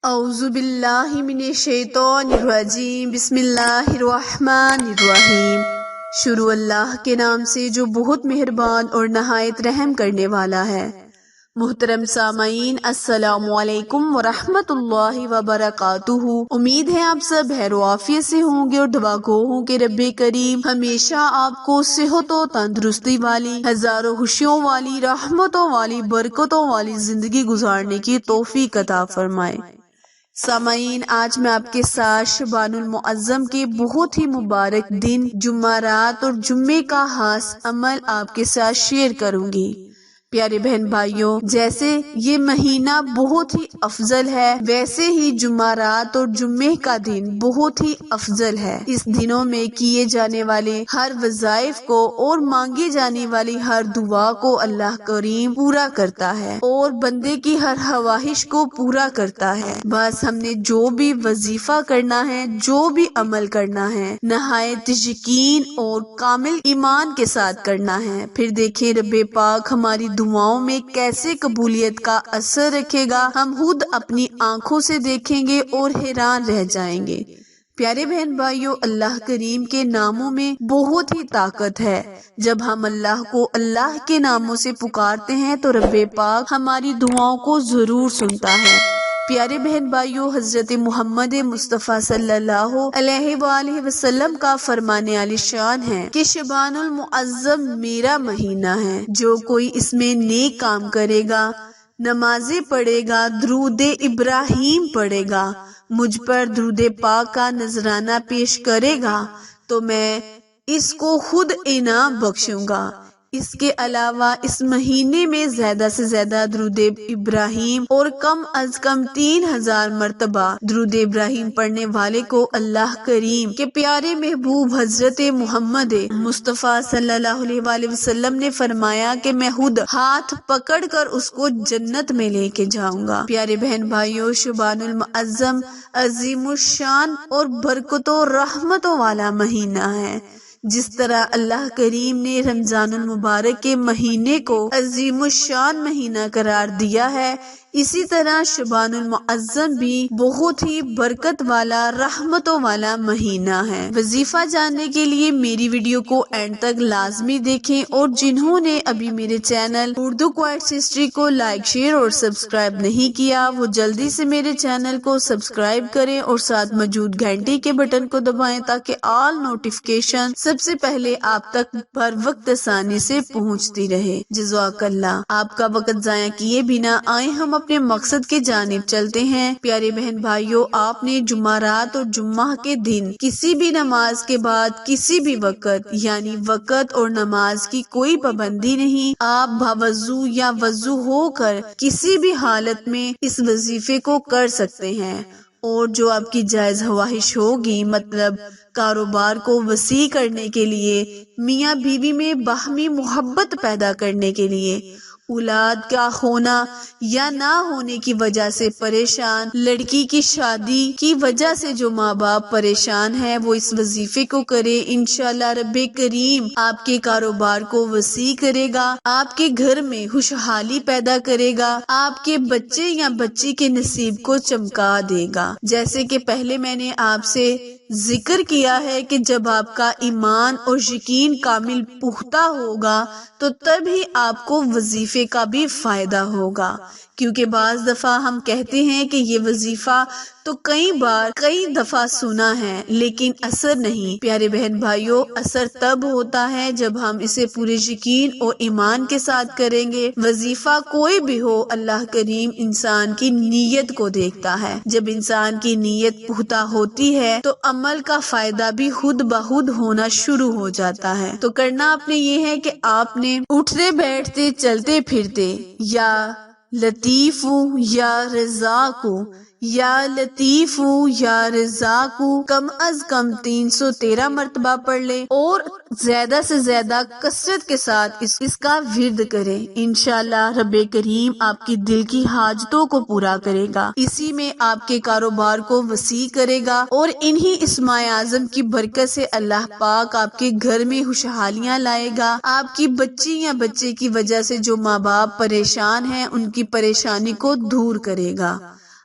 اعوذ باللہ من الشیطان الرجیم، بسم اللہ الرحمن الرحیم۔ شروع اللہ کے نام سے جو بہت مہربان اور نہایت رحم کرنے والا ہے۔ محترم سامعین، السلام علیکم ورحمۃ اللہ وبرکاتہ۔ امید ہے آپ سب خیر و عافیت سے ہوں گے اور دعا گو ہوں کہ رب کریم ہمیشہ آپ کو صحت و تندرستی والی، ہزاروں خوشیوں والی، رحمتوں والی، برکتوں والی زندگی گزارنے کی توفیق عطا فرمائے۔ سامعین، آج میں آپ کے ساتھ شعبان المعظم کے بہت ہی مبارک دن جمعرات اور جمعے کا خاص عمل آپ کے ساتھ شیئر کروں گی۔ پیارے بہن بھائیوں، جیسے یہ مہینہ بہت ہی افضل ہے، ویسے ہی جمعرات اور جمعے کا دن بہت ہی افضل ہے۔ اس دنوں میں کیے جانے والے ہر وظائف کو اور مانگی جانے والی ہر دعا کو اللہ کریم پورا کرتا ہے اور بندے کی ہر خواہش کو پورا کرتا ہے۔ بس ہم نے جو بھی وظیفہ کرنا ہے، جو بھی عمل کرنا ہے، نہایت یقین اور کامل ایمان کے ساتھ کرنا ہے۔ پھر دیکھیں رب پاک ہماری دعاؤں میں کیسے قبولیت کا اثر رکھے گا، ہم خود اپنی آنکھوں سے دیکھیں گے اور حیران رہ جائیں گے۔ پیارے بہن بھائیوں، اللہ کریم کے ناموں میں بہت ہی طاقت ہے۔ جب ہم اللہ کو اللہ کے ناموں سے پکارتے ہیں تو رب پاک ہماری دعاؤں کو ضرور سنتا ہے۔ پیارے بہن بھائیوں، حضرت محمد مصطفیٰ صلی اللہ علیہ وآلہ وسلم کا فرمان عالی شان ہے کہ شعبان المعظم میرا مہینہ ہے، جو کوئی اس میں نیک کام کرے گا، نمازیں پڑھے گا، درود ابراہیم پڑھے گا، مجھ پر درود پاک کا نذرانہ پیش کرے گا تو میں اس کو خود انعام بخشوں گا۔ اس کے علاوہ اس مہینے میں زیادہ سے زیادہ درود ابراہیم اور کم از کم 3000 مرتبہ درود ابراہیم پڑھنے والے کو اللہ کریم کے پیارے محبوب حضرت محمد مصطفیٰ صلی اللہ علیہ وآلہ وسلم نے فرمایا کہ میں خود ہاتھ پکڑ کر اس کو جنت میں لے کے جاؤں گا۔ پیارے بہن بھائیوں، شعبان المعظم عظیم الشان اور برکتوں رحمتوں والا مہینہ ہے۔ جس طرح اللہ کریم نے رمضان المبارک کے مہینے کو عظیم الشان مہینہ قرار دیا ہے، اسی طرح شعبان المعظم بھی بہت ہی برکت والا، رحمتوں والا مہینہ ہے۔ وظیفہ جاننے کے لیے میری ویڈیو کو اینڈ تک لازمی دیکھیں، اور جنہوں نے ابھی میرے چینل اردو کوئٹس ہسٹری کو لائک، شیئر اور سبسکرائب نہیں کیا، وہ جلدی سے میرے چینل کو سبسکرائب کریں اور ساتھ موجود گھنٹی کے بٹن کو دبائیں تاکہ آل نوٹیفیکیشن سب سے پہلے آپ تک بر وقت آسانی سے پہنچتی رہے۔ جزاک اللہ۔ آپ کا وقت ضائع کیے بنا آئے ہم اپنے مقصد کی جانب چلتے ہیں۔ پیارے بہن بھائیوں، آپ نے جمعرات اور جمعہ کے دن کسی بھی نماز کے بعد کسی بھی وقت، یعنی وقت اور نماز کی کوئی پابندی نہیں، آپ باوضو یا وضو ہو کر کسی بھی حالت میں اس وظیفے کو کر سکتے ہیں، اور جو آپ کی جائز خواہش ہوگی، مطلب کاروبار کو وسیع کرنے کے لیے، میاں بیوی میں باہمی محبت پیدا کرنے کے لیے، اولاد کا ہونا یا نہ ہونے کی وجہ سے پریشان، لڑکی کی شادی کی وجہ سے جو ماں باپ پریشان ہیں، وہ اس وظیفے کو کرے۔ انشاءاللہ رب کریم آپ کے کاروبار کو وسیع کرے گا، آپ کے گھر میں خوشحالی پیدا کرے گا، آپ کے بچے یا بچی کے نصیب کو چمکا دے گا۔ جیسے کہ پہلے میں نے آپ سے ذکر کیا ہے کہ جب آپ کا ایمان اور یقین کامل پختہ ہوگا تو تب ہی آپ کو وظیفے کا بھی فائدہ ہوگا، کیونکہ بعض دفعہ ہم کہتے ہیں کہ یہ وظیفہ تو کئی دفعہ سنا ہے لیکن اثر نہیں۔ پیارے بہن بھائیوں، اثر تب ہوتا ہے جب ہم اسے پورے یقین اور ایمان کے ساتھ کریں گے۔ وظیفہ کوئی بھی ہو، اللہ کریم انسان کی نیت کو دیکھتا ہے۔ جب انسان کی نیت پختہ ہوتی ہے تو عمل کا فائدہ بھی خود بخود ہونا شروع ہو جاتا ہے۔ تو کرنا آپ نے یہ ہے کہ آپ نے اٹھتے بیٹھتے چلتے پھرتے یا لطیف یا رزاق یا لطیف یا رزاق کم از کم 313 مرتبہ پڑھ لیں، اور زیادہ سے زیادہ کثرت کے ساتھ اس کا ورد کریں۔ انشاءاللہ رب کریم آپ کی دل کی حاجتوں کو پورا کرے گا، اسی میں آپ کے کاروبار کو وسیع کرے گا، اور انہی اسماء اعظم کی برکت سے اللہ پاک آپ کے گھر میں خوشحالیاں لائے گا۔ آپ کی بچی یا بچے کی وجہ سے جو ماں باپ پریشان ہیں، ان کی پریشانی کو دور کرے گا۔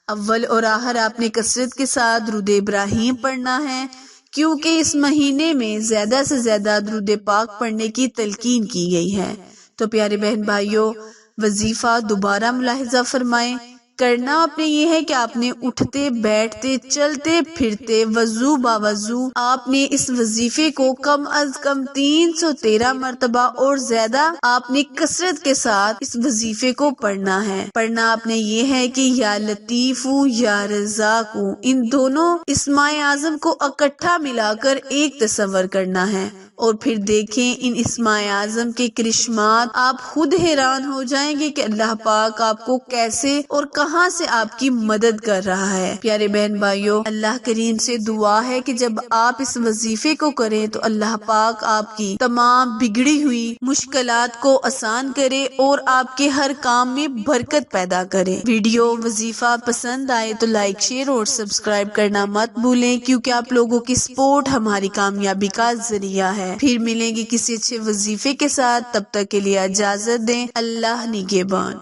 اول اور آخر آپ نے کثرت کے ساتھ درود ابراہیم پڑھنا ہے، کیونکہ اس مہینے میں زیادہ سے زیادہ درود پاک پڑھنے کی تلقین کی گئی ہے۔ تو پیارے بہن بھائیوں، وظیفہ دوبارہ ملاحظہ فرمائیں۔ کرنا آپ نے یہ ہے کہ آپ نے اٹھتے بیٹھتے چلتے پھرتے وضو باوضو آپ نے اس وظیفے کو کم از کم 313 مرتبہ اور زیادہ آپ نے کثرت کے ساتھ اس وظیفے کو پڑھنا ہے۔ پڑھنا آپ نے یہ ہے کہ یا لطیف یا رزاق، ان دونوں اسماء اعظم کو اکٹھا ملا کر ایک تصور کرنا ہے، اور پھر دیکھیں ان اسماء اعظم کے کرشمات، آپ خود حیران ہو جائیں گے کہ اللہ پاک آپ کو کیسے اور کہاں سے آپ کی مدد کر رہا ہے۔ پیارے بہن بھائیوں، اللہ کریم سے دعا ہے کہ جب آپ اس وظیفے کو کریں تو اللہ پاک آپ کی تمام بگڑی ہوئی مشکلات کو آسان کرے اور آپ کے ہر کام میں برکت پیدا کرے۔ ویڈیو وظیفہ پسند آئے تو لائک، شیئر اور سبسکرائب کرنا مت بھولیں، کیونکہ آپ لوگوں کی سپورٹ ہماری کامیابی کا ذریعہ ہے۔ پھر ملیں گے کسی اچھے وظیفے کے ساتھ، تب تک کے لیے اجازت دیں۔ اللہ نگہبان۔